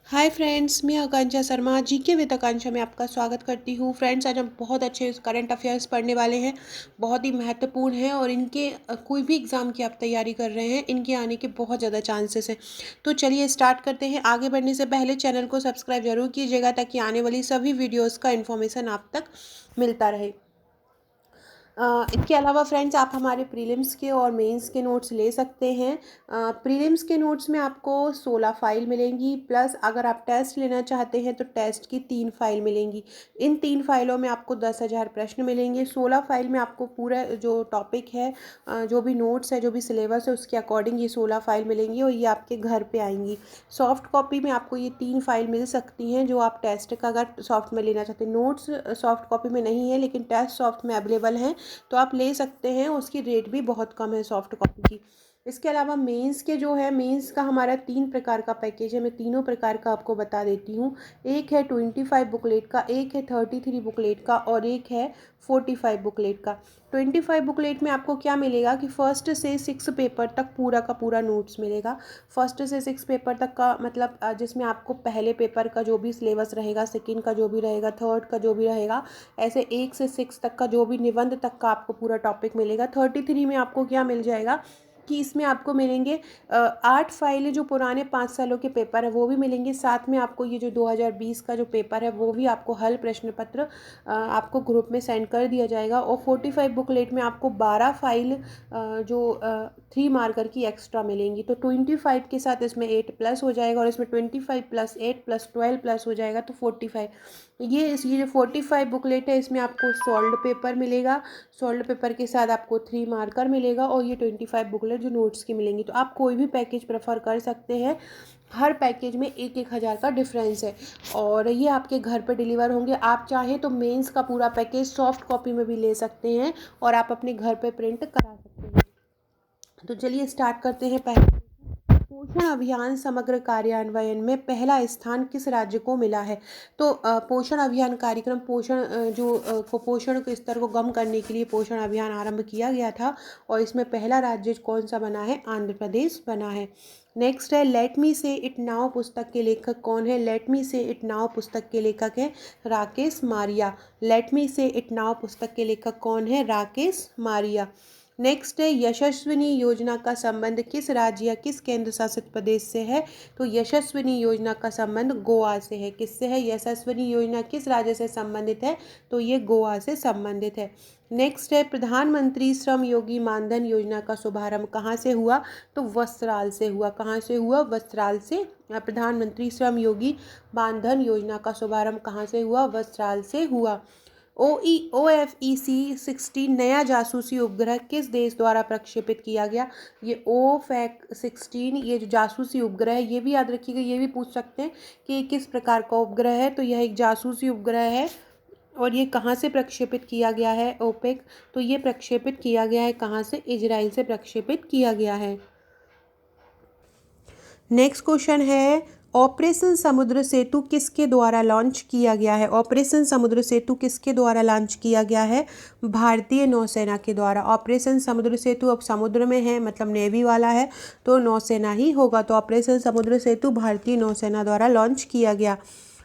Hi friends, मैं आकांक्षा Sharma GK with आकांक्षा में आपका स्वागत करती हूँ। फ्रेंड्स, आज हम बहुत अच्छे करंट अफेयर्स पढ़ने वाले हैं। बहुत ही महत्वपूर्ण है और इनके कोई भी एग्ज़ाम की आप तैयारी कर रहे हैं, इनके आने के बहुत ज़्यादा चांसेस हैं। तो चलिए स्टार्ट करते हैं। आगे बढ़ने से पहले चैनल को सब्सक्राइब जरूर कीजिएगा ताकि आने वाली सभी वीडियोज़ का इन्फॉर्मेशन आप तक मिलता रहे। इसके अलावा फ्रेंड्स, आप हमारे प्रीलिम्स के और मेंस के नोट्स ले सकते हैं। प्रीलिम्स के नोट्स में आपको 16 फाइल मिलेंगी, प्लस अगर आप टेस्ट लेना चाहते हैं तो टेस्ट की 3 फाइल मिलेंगी। इन 3 फाइलों में आपको 10,000 प्रश्न मिलेंगे। 16 फाइल में आपको पूरा जो टॉपिक है, जो भी नोट्स है, जो भी सिलेबस है, उसके अकॉर्डिंग ये 16 फाइल मिलेंगी और ये आपके घर पे आएंगी। सॉफ्ट कॉपी में आपको ये 3 फाइल मिल सकती हैं जो आप टेस्ट का अगर सॉफ्ट में लेना चाहते हैं। नोट्स सॉफ्ट कॉपी में नहीं है लेकिन टेस्ट सॉफ्ट में अवेलेबल हैं, तो आप ले सकते हैं। उसकी रेट भी बहुत कम है सॉफ्ट कॉपी की। इसके अलावा मेंस के जो है, मेंस का हमारा 3 प्रकार का पैकेज है। मैं तीनों प्रकार का आपको बता देती हूँ। एक है 25 बुकलेट का, एक है 33 बुकलेट का और एक है 45 बुकलेट का। 25 बुकलेट में आपको क्या मिलेगा कि फर्स्ट से 6 पेपर तक पूरा का पूरा नोट्स मिलेगा। फर्स्ट से 6 पेपर तक का मतलब जिसमें आपको पहले पेपर का जो भी सिलेबस रहेगा, सेकंड का जो भी रहेगा, थर्ड का जो भी रहेगा, ऐसे 1 से 6 तक का जो भी निबंध तक का आपको पूरा टॉपिक मिलेगा। 33 में आपको क्या मिल जाएगा कि इसमें आपको मिलेंगे 8 फाइलें, जो पुराने 5 सालों के पेपर है वो भी मिलेंगे। साथ में आपको ये जो 2020 का जो पेपर है वो भी आपको हल प्रश्न पत्र आपको ग्रुप में सेंड कर दिया जाएगा। और 45 बुकलेट में आपको 12 फाइल जो 3 मार्कर की एक्स्ट्रा मिलेंगी। तो 25 के साथ इसमें 8 प्लस हो जाएगा और इसमें 25 प्लस 8 प्लस 12 प्लस हो जाएगा तो 45। ये जो 45 बुकलेट है इसमें आपको सॉल्व पेपर मिलेगा। सॉल्व पेपर के साथ आपको 3 मार्कर मिलेगा और ये 25 बुकलेट जो नोट्स की मिलेंगी। तो आप कोई भी पैकेज प्रेफर कर सकते हैं। हर पैकेज में 1,000 का डिफरेंस है और ये आपके घर पे डिलीवर होंगे। आप चाहें तो मेंस का पूरा पैकेज सॉफ्ट कॉपी में भी ले सकते हैं और आप अपने घर पे प्रिंट करा सकते हैं। तो चलिए स्टार्ट करते हैं। पहले पोषण अभियान समग्र कार्यान्वयन में पहला स्थान किस राज्य को मिला है? तो पोषण अभियान कार्यक्रम, पोषण कुपोषण के स्तर को कम करने के लिए पोषण अभियान आरंभ किया गया था और इसमें पहला राज्य कौन सा बना है? आंध्र प्रदेश बना है। नेक्स्ट है लेट मी से इट नाउ पुस्तक के लेखक कौन है? लेट मी से इट नाउ पुस्तक के लेखक है राकेश मारिया। लेट मी से इट नाउ पुस्तक के लेखक कौन है? राकेश मारिया। नेक्स्ट है यशस्विनी योजना का संबंध किस राज्य या किस केंद्र शासित प्रदेश से है? तो यशस्विनी योजना का संबंध गोवा से है। किससे है? यशस्विनी योजना किस राज्य से संबंधित है? तो ये गोवा से संबंधित है। नेक्स्ट है प्रधानमंत्री श्रम योगी मानधन योजना का शुभारंभ कहाँ से हुआ? तो वस्त्राल से हुआ। कहाँ से हुआ? वस्त्राल से। प्रधानमंत्री श्रम योगी मानधन योजना का शुभारंभ कहाँ से हुआ? वस्त्राल से हुआ। OFEC-16 नया जासूसी उपग्रह किस देश द्वारा प्रक्षेपित किया गया? ये OFEC-16 ये जो जासूसी उपग्रह है, ये भी याद रखिएगा, ये भी पूछ सकते हैं कि ये किस प्रकार का उपग्रह है। तो यह एक जासूसी उपग्रह है और ये कहाँ से प्रक्षेपित किया गया है? ओपेक। तो ये प्रक्षेपित किया गया है कहाँ से? इजराइल से प्रक्षेपित किया गया है। नेक्स्ट क्वेश्चन है ऑपरेशन समुद्र सेतु किसके द्वारा लॉन्च किया गया है? ऑपरेशन समुद्र सेतु किसके द्वारा लॉन्च किया गया है? भारतीय नौसेना के द्वारा। ऑपरेशन समुद्र सेतु अब समुद्र में है, मतलब नेवी वाला है, तो नौसेना ही होगा। तो ऑपरेशन समुद्र सेतु भारतीय नौसेना द्वारा लॉन्च किया गया।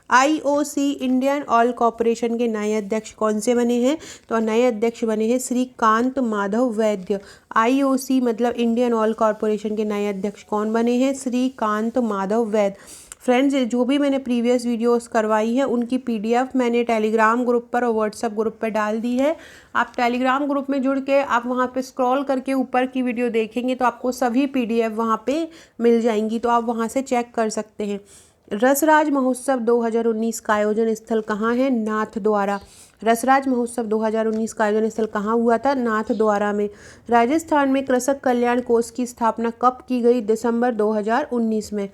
IOC इंडियन ऑयल कॉरपोरेशन के नए अध्यक्ष कौन से बने हैं? तो नए अध्यक्ष बने हैं श्रीकांत माधव वैद्य। IOC मतलब इंडियन ऑयल कॉरपोरेशन के नए अध्यक्ष कौन बने हैं? श्रीकांत माधव वैद्य। फ्रेंड्स, जो भी मैंने प्रीवियस वीडियोस करवाई है उनकी PDF मैंने टेलीग्राम ग्रुप पर और व्हाट्सएप ग्रुप पर डाल दी है। आप टेलीग्राम ग्रुप में जुड़ के आप वहाँ पे स्क्रॉल करके ऊपर की वीडियो देखेंगे तो आपको सभी PDF वहाँ पे मिल जाएंगी, तो आप वहाँ से चेक कर सकते हैं। रसराज महोत्सव 2019 का आयोजन स्थल कहाँ है? नाथद्वारा। रसराज महोत्सव 2019 का आयोजन स्थल कहाँ हुआ था? नाथद्वारा में। राजस्थान में कृषक कल्याण कोष की स्थापना कब की गई? दिसंबर 2019 में।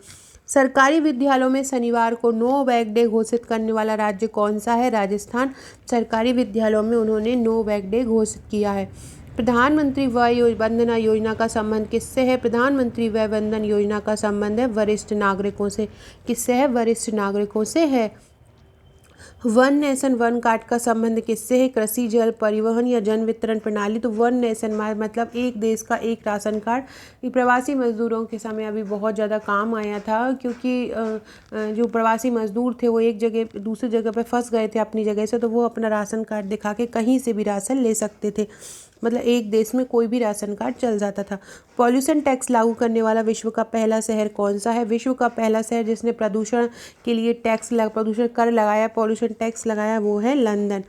सरकारी विद्यालयों में शनिवार को नो बैग डे घोषित करने वाला राज्य कौन सा है? राजस्थान। सरकारी विद्यालयों में उन्होंने नो बैग डे घोषित किया है। प्रधानमंत्री वय वंदना योजना का संबंध किससे है? प्रधानमंत्री वय वंदन योजना का संबंध है वरिष्ठ नागरिकों से। किससे है? वरिष्ठ नागरिकों से है। वन नेशन वन कार्ड का संबंध किससे है? कृषि, जल, परिवहन या जन वितरण प्रणाली? तो वन नेशन मतलब एक देश का एक राशन कार्ड। ये प्रवासी मजदूरों के समय अभी बहुत ज़्यादा काम आया था, क्योंकि जो प्रवासी मजदूर थे वो एक जगह दूसरी जगह पे फंस गए थे अपनी जगह से, तो वो अपना राशन कार्ड दिखा के कहीं से भी राशन ले सकते थे। मतलब एक देश में कोई भी राशन कार्ड चल जाता था। पॉल्यूशन टैक्स लागू करने वाला विश्व का पहला शहर कौन सा है? विश्व का पहला शहर जिसने प्रदूषण के लिए प्रदूषण कर लगाया, पॉल्यूशन टैक्स लगाया, वो है लंदन।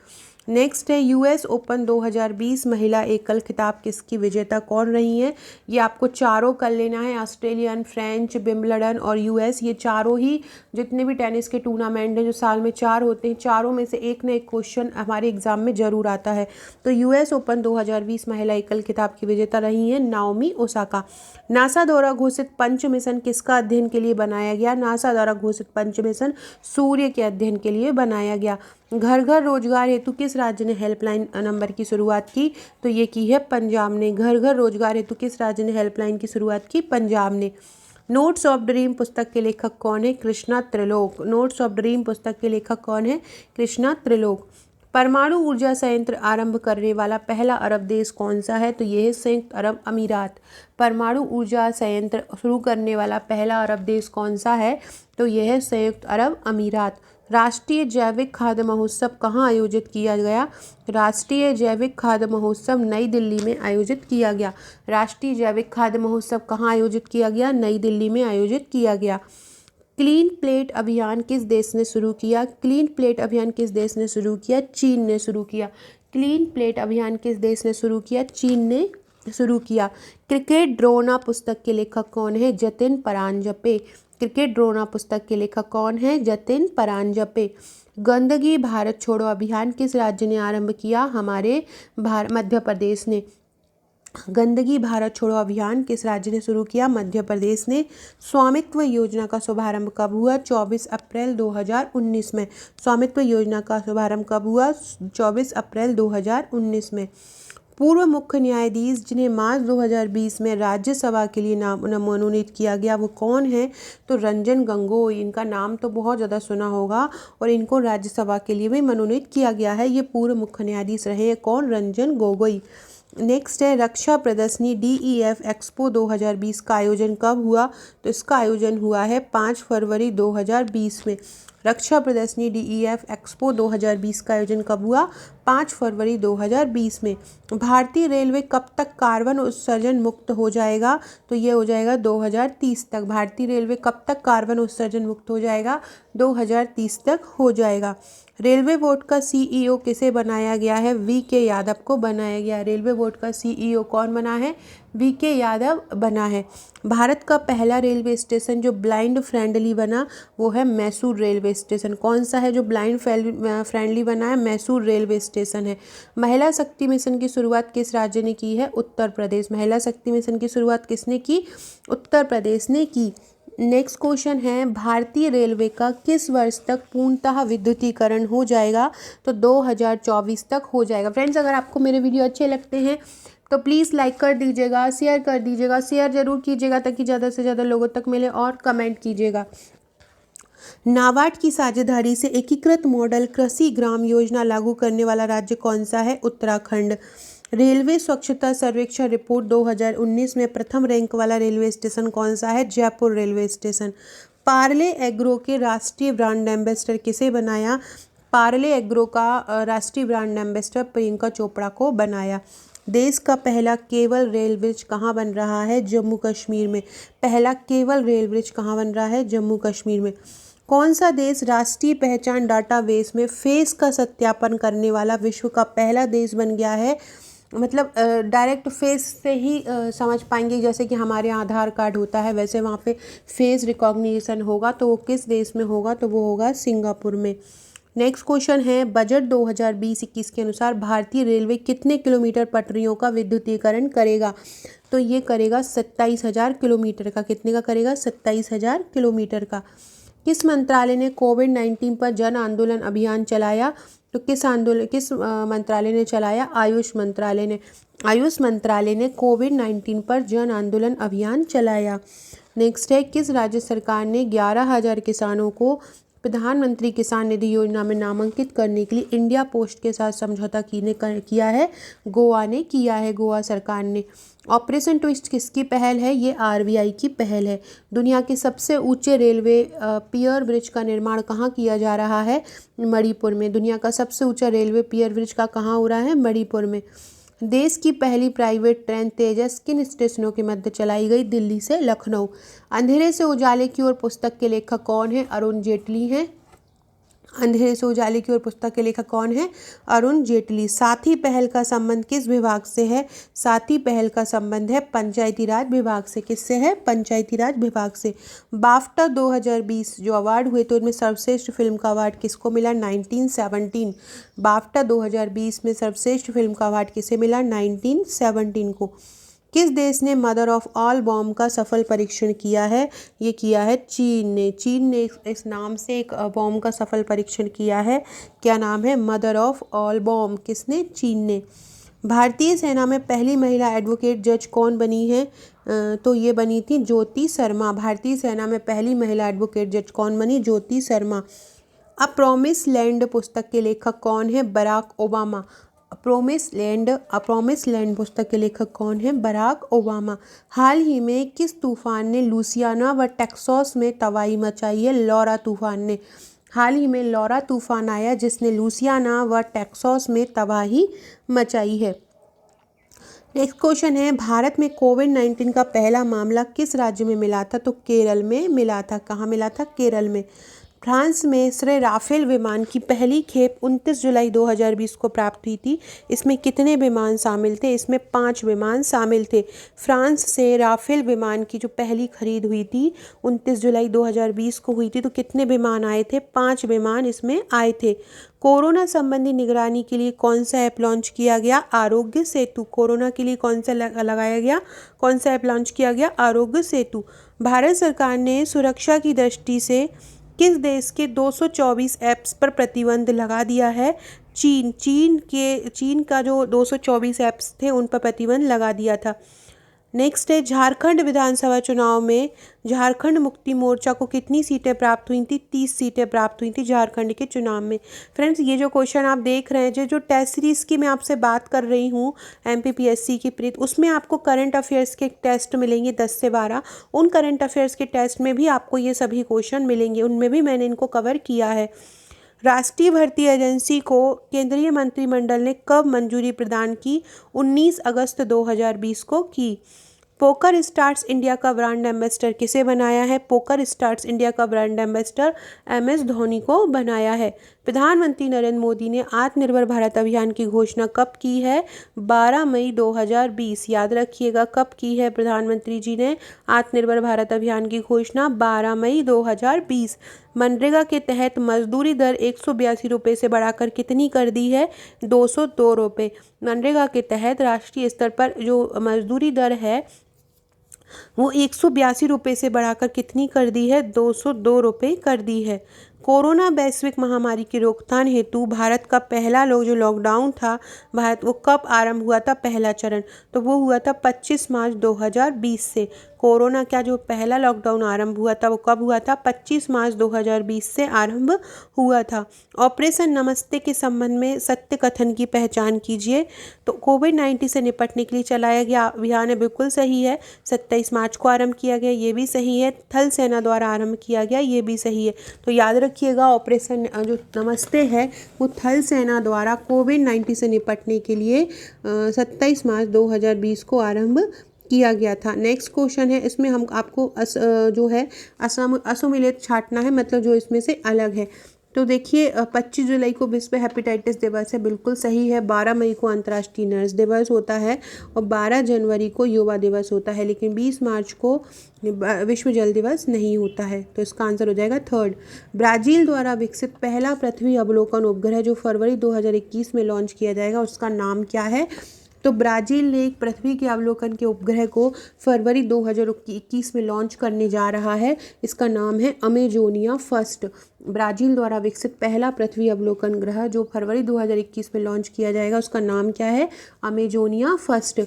नेक्स्ट है यूएस ओपन 2020 महिला एकल खिताब किसकी विजेता कौन रही हैं? ये आपको चारों कर लेना है, ऑस्ट्रेलियन, फ्रेंच, विंबलडन और यूएस। ये चारों ही जितने भी टेनिस के टूर्नामेंट हैं जो साल में 4 होते हैं, चारों में से एक ना एक क्वेश्चन हमारे एग्जाम में जरूर आता है। तो यूएस ओपन 2020 महिला एकल खिताब की विजेता रही हैं नाओमी ओसाका। नासा द्वारा घोषित पंच मिशन किसका अध्ययन के लिए बनाया गया? नासा द्वारा घोषित पंच मिशन सूर्य के अध्ययन के लिए बनाया गया। घर घर रोजगार हेतु किस राज्य ने हेल्पलाइन नंबर की शुरुआत की? तो ये की है पंजाब ने। घर घर रोजगार हेतु किस राज्य ने हेल्पलाइन की शुरुआत की? पंजाब ने। नोट्स ऑफ ड्रीम पुस्तक के लेखक कौन है? Krishna Trilok. Notes of dream पुस्तक के लेखक कौन है? कृष्णा त्रिलोक। परमाणु ऊर्जा संयंत्र आरंभ करने वाला पहला अरब देश कौन सा है? तो यह है संयुक्त अरब अमीरात। परमाणु ऊर्जा संयंत्र शुरू करने वाला पहला अरब देश कौन सा है? तो यह है संयुक्त अरब अमीरात। राष्ट्रीय जैविक खाद्य महोत्सव कहाँ आयोजित किया गया? राष्ट्रीय जैविक खाद्य महोत्सव नई दिल्ली में आयोजित किया गया। राष्ट्रीय जैविक खाद्य महोत्सव कहाँ आयोजित किया गया? नई दिल्ली में आयोजित किया गया। क्लीन प्लेट अभियान किस देश ने शुरू किया? क्लीन प्लेट अभियान किस देश ने शुरू किया? चीन ने शुरू किया। क्लीन प्लेट अभियान किस देश ने शुरू किया? चीन ने शुरू किया। क्रिकेट ड्रोना पुस्तक के लेखक कौन है? जतिन परांजपे। क्रिकेट ड्रोना पुस्तक के लेखक कौन है? जतिन परांजपे। गंदगी भारत छोड़ो अभियान किस राज्य ने आरंभ किया? हमारे मध्य प्रदेश ने। गंदगी भारत छोड़ो अभियान किस राज्य ने शुरू किया? मध्य प्रदेश ने। स्वामित्व योजना का शुभारंभ कब हुआ? 24 अप्रैल 2019 में। स्वामित्व योजना का शुभारंभ कब हुआ? 24 अप्रैल 2019 में। पूर्व मुख्य न्यायाधीश जिन्हें मार्च 2020 में राज्यसभा के लिए मनोनीत किया गया वो कौन है? तो रंजन गोगोई। इनका नाम तो बहुत ज़्यादा सुना होगा और इनको राज्यसभा के लिए भी मनोनीत किया गया है। ये पूर्व मुख्य न्यायाधीश रहे हैं कौन? रंजन गोगोई। नेक्स्ट है रक्षा प्रदर्शनी DEF एक्सपो 2020 का आयोजन कब हुआ? तो इसका आयोजन हुआ है 5 फरवरी 2020 में। रक्षा प्रदर्शनी DEF एक्सपो 2020 का आयोजन कब हुआ? 5 फरवरी 2020 में। भारतीय रेलवे कब तक कार्बन उत्सर्जन मुक्त हो जाएगा? तो ये हो जाएगा 2030 तक। भारतीय रेलवे कब तक कार्बन उत्सर्जन मुक्त हो जाएगा? 2030 तक हो जाएगा। रेलवे बोर्ड का CEO किसे बनाया गया है? VK यादव को बनाया गया। रेलवे बोर्ड का CEO कौन बना है? VK यादव बना है। भारत का पहला रेलवे स्टेशन जो ब्लाइंड फ्रेंडली बना वो है मैसूर रेलवे स्टेशन। कौन सा है जो ब्लाइंड फ्रेंडली बना है? मैसूर रेलवे स्टेशन है। महिला शक्ति मिशन की शुरुआत किस राज्य ने की है? उत्तर प्रदेश। महिला शक्ति मिशन की शुरुआत किसने की? उत्तर प्रदेश ने की। नेक्स्ट क्वेश्चन है भारतीय रेलवे का किस वर्ष तक पूर्णतः विद्युतीकरण हो जाएगा? तो 2024 तक हो जाएगा। फ्रेंड्स, अगर आपको मेरे वीडियो अच्छे लगते हैं तो प्लीज़ लाइक कर दीजिएगा, शेयर कर दीजिएगा, शेयर जरूर कीजिएगा ताकि ज़्यादा से ज़्यादा लोगों तक मिले, और कमेंट कीजिएगा। नाबार्ड की साझेदारी से एकीकृत मॉडल कृषि ग्राम योजना लागू करने वाला राज्य कौन सा है? उत्तराखंड। रेलवे स्वच्छता सर्वेक्षण रिपोर्ट 2019 में प्रथम रैंक वाला रेलवे स्टेशन कौन सा है? Jaipur railway station. Parle agro के राष्ट्रीय ब्रांड एम्बेसडर किसे बनाया? पार्ले एग्रो का राष्ट्रीय ब्रांड एम्बेसडर प्रियंका चोपड़ा को बनाया। देश का पहला केबल रेल ब्रिज कहाँ बन रहा है? जम्मू कश्मीर में। पहला केबल रेल ब्रिज कहाँ बन रहा है? जम्मू कश्मीर में। कौन सा देश राष्ट्रीय पहचान डाटाबेस में फेस का सत्यापन करने वाला विश्व का पहला देश बन गया है? मतलब डायरेक्ट फेस से ही समझ पाएंगे, जैसे कि हमारे यहाँ आधार कार्ड होता है वैसे वहाँ पे फेस रिकॉग्निशन होगा। तो वो किस देश में होगा? तो वो होगा सिंगापुर में। नेक्स्ट क्वेश्चन है बजट 2020-21 के अनुसार भारतीय रेलवे कितने किलोमीटर पटरियों का विद्युतीकरण करेगा? तो ये करेगा 27,000 किलोमीटर का। कितने का करेगा? 27,000 किलोमीटर का। किस मंत्रालय ने कोविड-19 पर जन आंदोलन अभियान चलाया? तो किस मंत्रालय ने चलाया? आयुष मंत्रालय ने। आयुष मंत्रालय ने कोविड-19 पर जन आंदोलन अभियान चलाया। नेक्स्ट है किस राज्य सरकार ने 11,000 किसानों को प्रधानमंत्री किसान निधि योजना में नामांकित करने के लिए इंडिया पोस्ट के साथ समझौता किया है? गोवा ने किया है, गोवा सरकार ने। ऑपरेशन ट्विस्ट किसकी पहल है? ये आरबीआई की पहल है। दुनिया के सबसे ऊंचे रेलवे पियर ब्रिज का निर्माण कहाँ किया जा रहा है? मणिपुर में। दुनिया का सबसे ऊंचा रेलवे पियर ब्रिज का कहाँ हो रहा है? मणिपुर में। देश की पहली प्राइवेट ट्रेन तेजस किन स्टेशनों के मध्य चलाई गई? दिल्ली से लखनऊ। अंधेरे से उजाले की ओर पुस्तक के लेखक कौन है? अरुण जेटली हैं। अंधेरे से उजाले की ओर पुस्तक के लेखक कौन है? अरुण जेटली। साथी पहल का संबंध किस विभाग से है? साथी पहल का संबंध है पंचायती राज विभाग से। किससे है? पंचायती राज विभाग से। बाफ्टा 2020 जो अवार्ड हुए थे उनमें सर्वश्रेष्ठ फिल्म का अवार्ड किसको मिला? 1917। बाफ्टा 2020 में सर्वश्रेष्ठ फिल्म का अवार्ड किसे मिला? 1917 को। किस देश ने मदर ऑफ ऑल बॉम्ब का सफल परीक्षण किया है? ये किया है चीन ने। चीन ने इस नाम से एक बॉम्ब का सफल परीक्षण किया है। क्या नाम है? Mother of all bomb. किसने? चीन ने। भारतीय सेना में पहली महिला एडवोकेट जज कौन बनी है? तो ये बनी थी ज्योति शर्मा। भारतीय सेना में पहली महिला एडवोकेट जज कौन बनी? Jyoti Sharma. A promise land पुस्तक के लेखक कौन है? Barack Obama. A promise land पुस्तक के लेखक कौन है? Barack Obama. हाल ही में किस तूफान ने लुसियाना व टेक्सास में तबाही मचाई है? लॉरा तूफान ने। हाल ही में लॉरा तूफान आया जिसने लुसियाना व टेक्सास में तबाही मचाई है। नेक्स्ट क्वेश्चन है, भारत में कोविड-19 का पहला मामला किस राज्य में मिला था? तो केरल में मिला था। कहाँ मिला था? केरल में। फ्रांस में श्री राफेल विमान की पहली खेप 29 जुलाई 2020 को प्राप्त हुई थी। इसमें कितने विमान शामिल थे? इसमें 5 विमान शामिल थे। फ्रांस से राफेल विमान की जो पहली खरीद हुई थी 29 जुलाई 2020 को हुई थी, तो कितने विमान आए थे? 5 विमान इसमें आए थे। कोरोना संबंधी निगरानी के लिए कौन सा ऐप लॉन्च किया गया? आरोग्य सेतु। कोरोना के लिए कौन सा लगाया गया? कौन सा ऐप लॉन्च किया गया? आरोग्य सेतु। भारत सरकार ने सुरक्षा की दृष्टि से किस देश के 224 ऐप्स पर प्रतिबंध लगा दिया है? चीन का जो 224 ऐप्स थे उन पर प्रतिबंध लगा दिया था। नेक्स्ट है, झारखंड विधानसभा चुनाव में झारखंड मुक्ति मोर्चा को कितनी सीटें प्राप्त हुई थी? 30 सीटें प्राप्त हुई थी झारखंड के चुनाव में। फ्रेंड्स, ये जो क्वेश्चन आप देख रहे हैं, जो टेस्ट सीरीज़ की मैं आपसे बात कर रही हूँ एमपीपीएससी की प्रीत, उसमें आपको करंट अफेयर्स के टेस्ट मिलेंगे 10 से 12। उन करंट अफेयर्स के टेस्ट में भी आपको ये सभी क्वेश्चन मिलेंगे, उनमें भी मैंने इनको कवर किया है। राष्ट्रीय भर्ती एजेंसी को केंद्रीय मंत्रिमंडल ने कब मंजूरी प्रदान की? 19 अगस्त 2020 को की। पोकर स्टार्स इंडिया का ब्रांड एम्बेसडर किसे बनाया है? पोकर स्टार्स इंडिया का ब्रांड एम्बेसडर एमएस धोनी को बनाया है। प्रधानमंत्री नरेंद्र मोदी ने आत्मनिर्भर भारत अभियान की घोषणा कब की है? 12 मई 2020। याद रखिएगा, कब की है प्रधानमंत्री जी ने आत्मनिर्भर भारत अभियान की घोषणा? 12 मई 2020। मनरेगा के तहत मजदूरी दर 182 रुपये से बढ़ाकर कितनी कर दी है? 202 रुपये। मनरेगा के तहत राष्ट्रीय स्तर पर जो मजदूरी दर है वो 182 रुपये से बढ़ाकर कितनी कर दी है? 202 रुपये कर दी है। कोरोना वैश्विक महामारी की रोकथाम हेतु भारत का पहला जो लॉकडाउन था भारत, वो कब आरंभ हुआ था? पहला चरण तो वो हुआ था 25 मार्च 2020 से। कोरोना का जो पहला लॉकडाउन आरंभ हुआ था वो कब हुआ था? 25 मार्च 2020 से आरंभ हुआ था। ऑपरेशन नमस्ते के संबंध में सत्य कथन की पहचान कीजिए। तो कोविड-19 से निपटने के लिए चलाया गया अभियान है, बिल्कुल सही है। 27 मार्च को आरंभ किया गया, ये भी सही है। थल सेना द्वारा आरंभ किया गया, ये भी सही है। तो याद रखिएगा, ऑपरेशन जो नमस्ते है वो थल सेना द्वारा कोविड-19 से निपटने के लिए 27 मार्च 2020 को आरंभ किया गया था। नेक्स्ट क्वेश्चन है, इसमें हम आपको जो है असुमिलित छांटना है, मतलब जो इसमें से अलग है। तो देखिए, 25 जुलाई को विश्व हेपेटाइटिस दिवस है, बिल्कुल सही है। 12 मई को अंतर्राष्ट्रीय नर्स दिवस होता है और 12 जनवरी को युवा दिवस होता है, लेकिन 20 मार्च को विश्व जल दिवस नहीं होता है। तो इसका आंसर हो जाएगा थर्ड। ब्राज़ील द्वारा विकसित पहला पृथ्वी अवलोकन उपग्रह जो फरवरी 2021 में लॉन्च किया जाएगा, उसका नाम क्या है? तो ब्राज़ील ने एक पृथ्वी के अवलोकन के उपग्रह को फरवरी 2021 में लॉन्च करने जा रहा है। इसका नाम है अमेजोनिया फर्स्ट। ब्राज़ील द्वारा विकसित पहला पृथ्वी अवलोकन ग्रह जो फरवरी 2021 में लॉन्च किया जाएगा, उसका नाम क्या है? Amazonia first.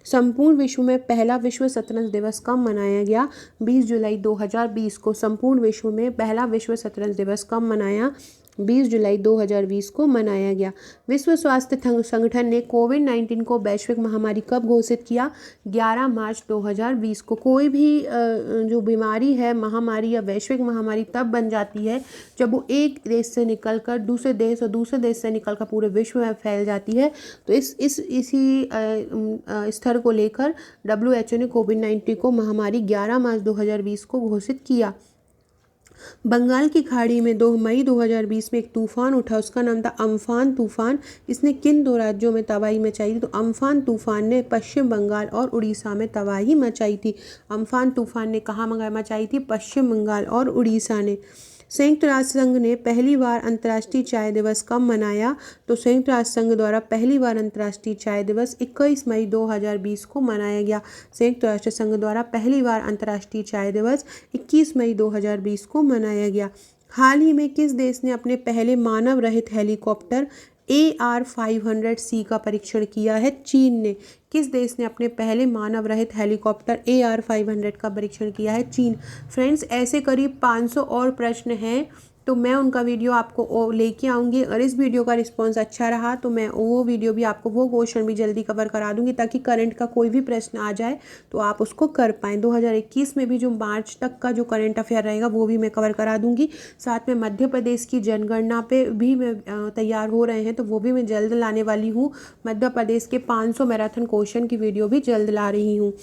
संपूर्ण विश्व में पहला विश्व शतरंज दिवस कब मनाया गया? 20 जुलाई 2020 को संपूर्ण विश्व में पहला विश्व शतरंज दिवस कब मनाया? 20 जुलाई 2020 को मनाया गया। विश्व स्वास्थ्य संगठन ने कोविड-19 को वैश्विक महामारी कब घोषित किया? 11 मार्च 2020 को। कोई भी जो बीमारी है, महामारी या वैश्विक महामारी तब बन जाती है जब वो एक देश से निकलकर दूसरे देश और दूसरे देश से निकलकर पूरे विश्व में फैल जाती है। तो इसी स्तर को लेकर WHO ने कोविड-19 को महामारी 11 मार्च 2020 को घोषित किया। बंगाल की खाड़ी में 2 मई 2020 में एक तूफान उठा, उसका नाम था अम्फान तूफान। इसने किन 2 राज्यों में तबाही मचाई थी? तो अम्फान तूफान ने पश्चिम बंगाल और उड़ीसा में तबाही मचाई थी। अम्फान तूफान ने कहाँ मचाई थी? पश्चिम बंगाल और उड़ीसा ने। संयुक्त राष्ट्र संघ ने पहली बार अंतर्राष्ट्रीय चाय दिवस कब मनाया? तो संयुक्त राष्ट्र संघ द्वारा पहली बार अंतर्राष्ट्रीय चाय दिवस 21 मई 2020 को मनाया गया। संयुक्त राष्ट्र संघ द्वारा पहली बार अंतर्राष्ट्रीय चाय दिवस 21 मई 2020 को मनाया गया। हाल ही में किस देश ने अपने पहले मानव रहित हेलीकॉप्टर AR-500C का परीक्षण किया है? चीन ने। किस देश ने अपने पहले मानव रहित हेलीकॉप्टर AR-500 का परीक्षण किया है? चीन। फ्रेंड्स, ऐसे करीब 500 और प्रश्न हैं, तो मैं उनका वीडियो आपको लेके आऊँगी। अगर इस वीडियो का रिस्पॉन्स अच्छा रहा तो मैं वो वीडियो भी आपको, वो क्वेश्चन भी जल्दी कवर करा दूँगी, ताकि करंट का कोई भी प्रश्न आ जाए तो आप उसको कर पाएँ। 2021 में भी जो मार्च तक का जो करंट अफेयर रहेगा वो भी मैं कवर करा दूँगी। साथ में मध्य प्रदेश की जनगणना पे भी मैं तैयार हो रहे हैं, तो वो भी मैं जल्द लाने वाली हूँ। मध्य प्रदेश के 500 मैराथन क्वेश्चन की वीडियो भी जल्द ला रही हूँ।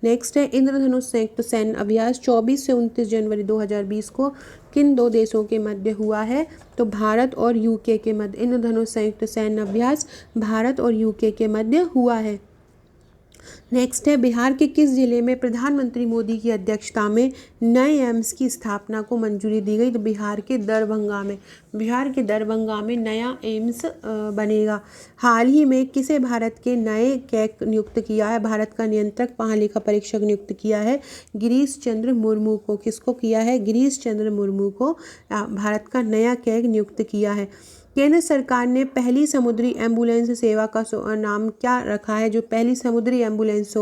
नेक्स्ट है इंद्रधनुष संयुक्त सैन्य अभ्यास 24 से 29 जनवरी 2020 को किन 2 देशों के मध्य हुआ है? तो भारत और UK के मध्य इंद्रधनुष संयुक्त सैन्य अभ्यास भारत और UK के मध्य हुआ है। नेक्स्ट है बिहार के किस जिले में प्रधानमंत्री मोदी की अध्यक्षता में नए एम्स की स्थापना को मंजूरी दी गई? तो बिहार के दरभंगा में नया एम्स बनेगा। हाल ही में किसे भारत के नए कैग नियुक्त किया है? भारत का नियंत्रक महालेखा परीक्षक नियुक्त किया है गिरीश चंद्र मुर्मू को। किसको किया है? गिरीश चंद्र मुर्मू को भारत का नया कैग नियुक्त किया है। केंद्र सरकार ने पहली समुद्री एम्बुलेंस सेवा का नाम क्या रखा है? जो पहली समुद्री एम्बुलेंस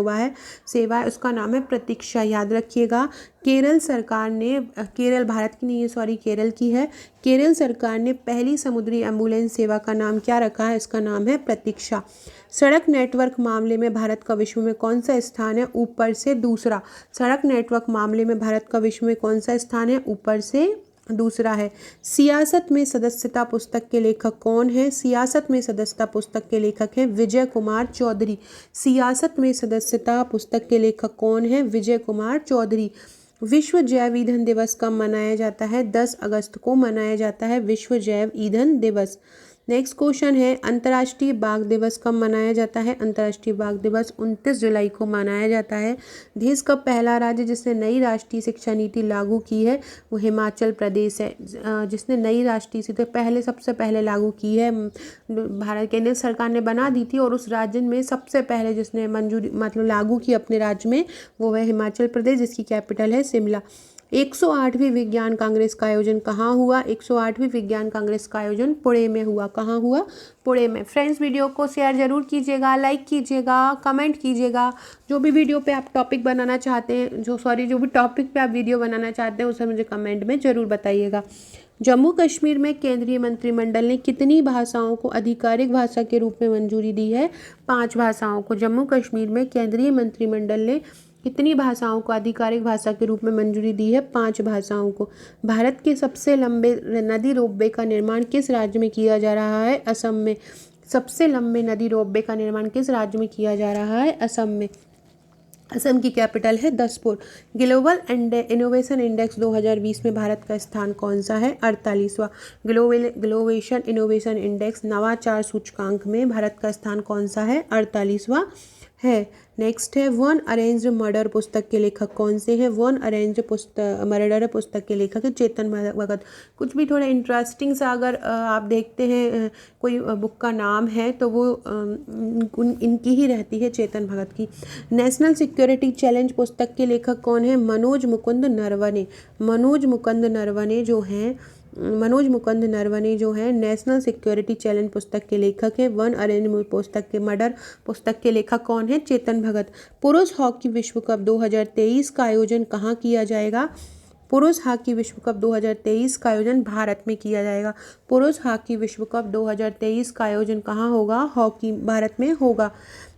सेवा है उसका नाम है प्रतीक्षा। याद रखिएगा। केरल सरकार ने, केरल भारत की नहीं है, सॉरी केरल की है। केरल सरकार ने पहली समुद्री एम्बुलेंस सेवा का नाम क्या रखा है? इसका नाम है प्रतीक्षा। सड़क नेटवर्क मामले में भारत का विश्व में कौन सा स्थान है? ऊपर से दूसरा। सड़क नेटवर्क मामले में भारत का विश्व में कौन सा स्थान है? ऊपर से दूसरा है। सियासत में सदस्यता पुस्तक के लेखक कौन है? सियासत में सदस्यता पुस्तक के लेखक हैं विजय कुमार चौधरी। सियासत में सदस्यता पुस्तक के लेखक कौन है? विजय कुमार चौधरी। विश्व जैव ईंधन दिवस कब मनाया जाता है? 10 अगस्त को मनाया जाता है विश्व जैव ईंधन दिवस। नेक्स्ट क्वेश्चन है अंतर्राष्ट्रीय बाघ दिवस कब मनाया जाता है? अंतर्राष्ट्रीय बाघ दिवस 29 जुलाई को मनाया जाता है। देश का पहला राज्य जिसने नई राष्ट्रीय शिक्षा नीति लागू की है वो हिमाचल प्रदेश है। जिसने नई राष्ट्रीय शिक्षा सबसे पहले लागू की है, भारत केंद्र सरकार ने बना दी थी, और उस राज्य में सबसे पहले जिसने मंजूरी लागू की अपने राज्य में वो है हिमाचल प्रदेश, जिसकी कैपिटल है शिमला। 108वीं विज्ञान कांग्रेस का आयोजन कहाँ हुआ? 108वीं विज्ञान कांग्रेस का आयोजन पुणे में हुआ। कहाँ हुआ? पुणे में। फ्रेंड्स, वीडियो को शेयर जरूर कीजिएगा, लाइक कीजिएगा, कमेंट कीजिएगा। जो भी वीडियो पे आप टॉपिक बनाना चाहते हैं, जो भी टॉपिक पे आप वीडियो बनाना चाहते हैं उसे मुझे कमेंट में ज़रूर बताइएगा। जम्मू कश्मीर में केंद्रीय मंत्रिमंडल ने कितनी भाषाओं को आधिकारिक भाषा के रूप में मंजूरी दी है? 5 भाषाओं को। जम्मू कश्मीर में केंद्रीय मंत्रिमंडल ने कितनी भाषाओं को आधिकारिक भाषा के रूप में मंजूरी दी है? 5 भाषाओं को। भारत के सबसे लंबे नदी रोपवे का निर्माण किस राज्य में किया जा रहा है? असम में। सबसे लंबे नदी रोपवे का निर्माण किस राज्य में किया जा रहा है? असम में। असम की कैपिटल है दसपुर। ग्लोबल इनोवेशन इंडेक्स 2020 में भारत का स्थान कौन सा है? 48वां। ग्लोबेशन इनोवेशन इंडेक्स नवाचार सूचकांक में भारत का स्थान कौन सा है? 48वां है। नेक्स्ट है वन अरेंज्ड मर्डर पुस्तक के लेखक कौन से हैं? वन अरेंज्ड मर्डर पुस्तक के लेखक है चेतन भगत। कुछ भी थोड़ा इंटरेस्टिंग सा अगर आप देखते हैं कोई बुक का नाम है तो वो इनकी ही रहती है, चेतन भगत की। नेशनल सिक्योरिटी चैलेंज पुस्तक के लेखक कौन है? मनोज मुकुंद नरवणे। मनोज मुकुंद नरवणे जो हैं मनोज मुकुंद नरवणे जो है नेशनल सिक्योरिटी चैलेंज पुस्तक के लेखक हैं। वन अरेंज पुस्तक के मर्डर पुस्तक के लेखक कौन है? चेतन भगत। पुरुष हॉकी विश्व कप 2023 का आयोजन कहाँ किया जाएगा? पुरुष हॉकी विश्व कप 2023 का आयोजन भारत में किया जाएगा। पुरुष हॉकी विश्व कप 2023 का आयोजन कहाँ होगा? हॉकी भारत में होगा।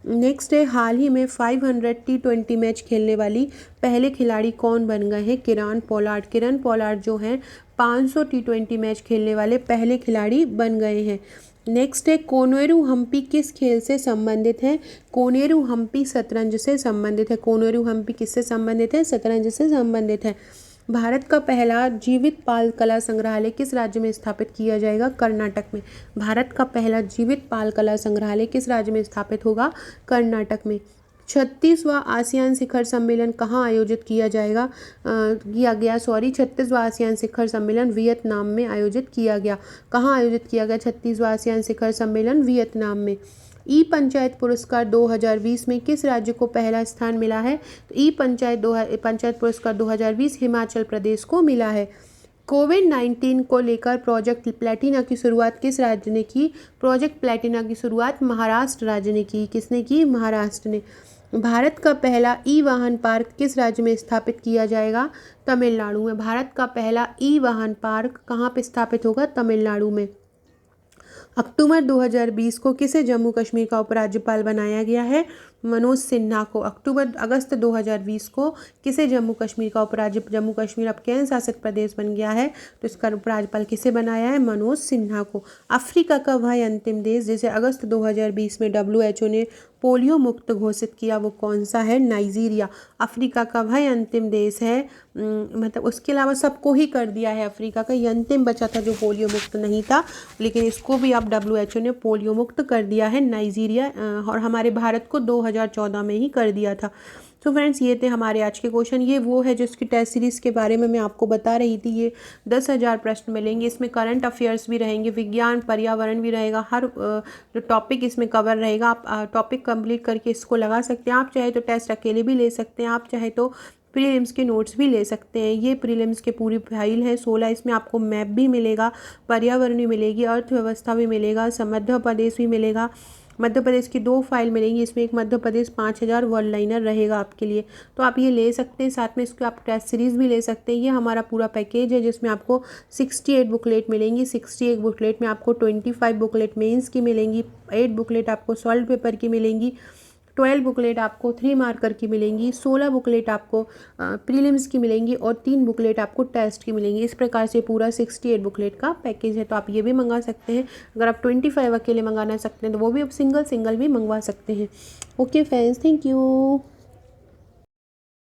नेक्स्ट है, हाल ही में 500 T20 मैच खेलने वाली पहले खिलाड़ी कौन बन गए हैं? Kieron Pollard. किरण पोलार्ड जो हैं 500 T20 मैच खेलने वाले पहले खिलाड़ी बन गए हैं। नेक्स्ट है, कोनेरू हम्पी किस खेल से संबंधित है? कोनेरू हम्पी शतरंज से संबंधित है। कोनेरू हम्पी किससे संबंधित है? शतरंज से संबंधित है। भारत का पहला जीवित पाल कला संग्रहालय किस राज्य में स्थापित किया जाएगा? कर्नाटक में। भारत का पहला जीवित पाल कला संग्रहालय किस राज्य में स्थापित होगा? कर्नाटक में। 36वां आसियान शिखर सम्मेलन कहाँ आयोजित किया जाएगा? 36वां आसियान शिखर सम्मेलन वियतनाम में आयोजित किया गया। कहाँ आयोजित किया गया 36वां आसियान शिखर सम्मेलन? वियतनाम में। ई पंचायत पुरस्कार 2020 में किस राज्य को पहला स्थान मिला है? तो ई पंचायत पुरस्कार 2020 हिमाचल प्रदेश को मिला है। कोविड-19 को लेकर प्रोजेक्ट प्लैटिना की शुरुआत किस राज्य ने की? प्रोजेक्ट प्लैटिना की शुरुआत महाराष्ट्र राज्य ने की। किसने की? महाराष्ट्र ने। भारत का पहला ई वाहन पार्क किस राज्य में स्थापित किया जाएगा? तमिलनाडु में। भारत का पहला ई वाहन पार्क कहाँ पे स्थापित होगा? तमिलनाडु में। अक्टूबर 2020 को किसे जम्मू कश्मीर का उपराज्यपाल बनाया गया है? मनोज सिन्हा को। अगस्त 2020 को किसे जम्मू कश्मीर का जम्मू कश्मीर अब केंद्र शासित प्रदेश बन गया है, तो इसका उपराज्यपाल किसे बनाया है? मनोज सिन्हा को। अफ्रीका का वह अंतिम देश जिसे अगस्त 2020 में WHO ने पोलियो मुक्त घोषित किया, वो कौन सा है? नाइजीरिया। अफ्रीका का वह अंतिम देश है, मतलब उसके अलावा सबको ही कर दिया है अफ्रीका का, ये अंतिम बचा था जो पोलियो मुक्त नहीं था, लेकिन इसको भी अब WHO ने पोलियो मुक्त कर दिया है, नाइजीरिया। और हमारे भारत को 2014 में ही कर दिया था। तो फ्रेंड्स, ये थे हमारे आज के क्वेश्चन। ये वो है जिसकी टेस्ट सीरीज़ के बारे में मैं आपको बता रही थी। ये 10,000 प्रश्न मिलेंगे, इसमें करंट अफेयर्स भी रहेंगे, विज्ञान पर्यावरण भी रहेगा, हर जो टॉपिक इसमें कवर रहेगा। आप टॉपिक कंप्लीट करके इसको लगा सकते हैं। आप चाहे तो टेस्ट अकेले भी ले सकते हैं, आप चाहे तो प्रीलिम्स के नोट्स भी ले सकते हैं। ये प्रीलिम्स के पूरी फाइल है 16, इसमें आपको मैप भी मिलेगा, पर्यावरण भी मिलेगी, अर्थव्यवस्था भी मिलेगा, मध्य प्रदेश भी मिलेगा। मध्य प्रदेश की 2 फाइल मिलेंगी, इसमें एक मध्य प्रदेश 5000 वर्ड लाइनर रहेगा आपके लिए, तो आप ये ले सकते हैं। साथ में इसको आप टेस्ट सीरीज़ भी ले सकते हैं। ये हमारा पूरा पैकेज है जिसमें आपको 68 बुकलेट मिलेंगी। 68 बुकलेट में आपको 25 बुकलेट मेंस की मिलेंगी, 8 बुकलेट आपको सॉल्व पेपर की मिलेंगी, 12 बुकलेट आपको 3 मार्कर की मिलेंगी, 16 बुकलेट आपको प्रीलिम्स की मिलेंगी और 3 बुकलेट आपको टेस्ट की मिलेंगी। इस प्रकार से पूरा 68 बुकलेट का पैकेज है, तो आप ये भी मंगा सकते हैं। अगर आप 25 अकेले मंगाना सकते हैं तो वो भी आप सिंगल भी मंगवा सकते हैं। Okay friends, thank you.